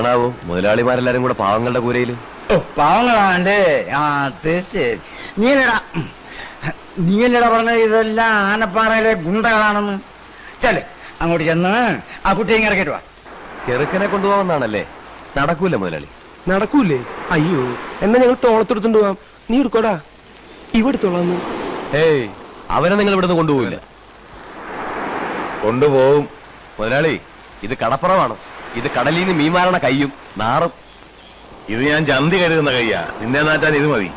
എന്താണാവോ മുതലാളിമാരെല്ലാരും കൂടെ പാവങ്ങളുടെ കൂരയില്? പാവങ്ങളാണ്ട്. ആ തീർച്ചയായും. നീയല്ലടാ പറഞ്ഞത് ഇതെല്ലാം ആനപ്പാറയിലെ ഗുണ്ടകളാണെന്ന്. ചെല് അങ്ങോട്ട് ചെന്ന് ആ കുട്ടിയെ ഇറക്കിട്ട് വാ. ചെറുക്കനെ കൊണ്ടുപോകാമെന്നാണല്ലേ? നടക്കൂല മുതലാളി. നടക്കൂലേ? അയ്യോ, എന്നാ ഞങ്ങൾ തോളത്തെടുത്തോണ്ട് പോവാം. നീ എടുക്കോടാ, ഇവിടുത്തോളാന്ന്. ഏയ്, അവനെ നിങ്ങൾ ഇവിടുന്ന് കൊണ്ടുപോകില്ല. കൊണ്ടുപോകും മുതലാളി. ഇത് കടപ്പുറമാണ്. ഇത് കടലിൽ നിന്ന് മീൻ മാരണ കയ്യും നാറും. ഇത് ഞാൻ ചന്തി കരുതുന്ന കയ്യാ. നിന്നെ നാട്ടാൻ ഇത് മതി.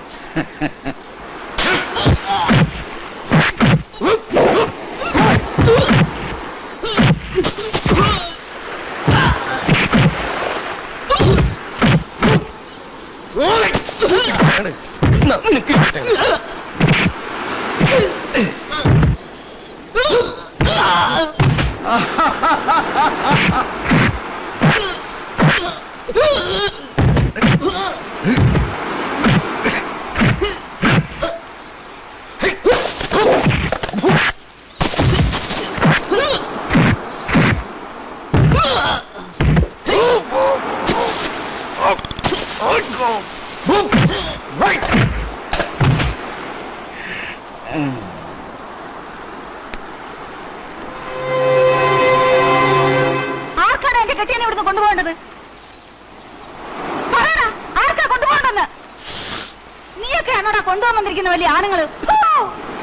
ആർക്കാണ് എന്റെ കെട്ടിയനെ ഇവിടുന്ന് കൊണ്ടുപോകേണ്ടത്? പറയടാ, ആർക്കാ കൊണ്ടുപോകണ്ടെന്ന്? നീയൊക്കെ ആണോടാ കൊണ്ടുപോകാൻ വന്നിരിക്കുന്ന വലിയ ആണുങ്ങള്?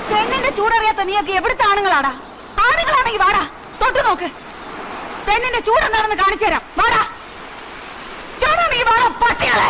പെണ്ണിന്റെ ചൂടറിയാത്ത നീയൊക്കെ എവിടുത്തെ ആണുങ്ങളാടാ? ആണുങ്ങളാണെങ്കിൽ വാടാ, തൊട്ടു നോക്ക്. പെണ്ണിന്റെ ചൂടെന്താണെന്ന് കാണിച്ചു തരാം. വാടാ, ചൂടാണെങ്കിൽ വാടാ പട്ടികളെ.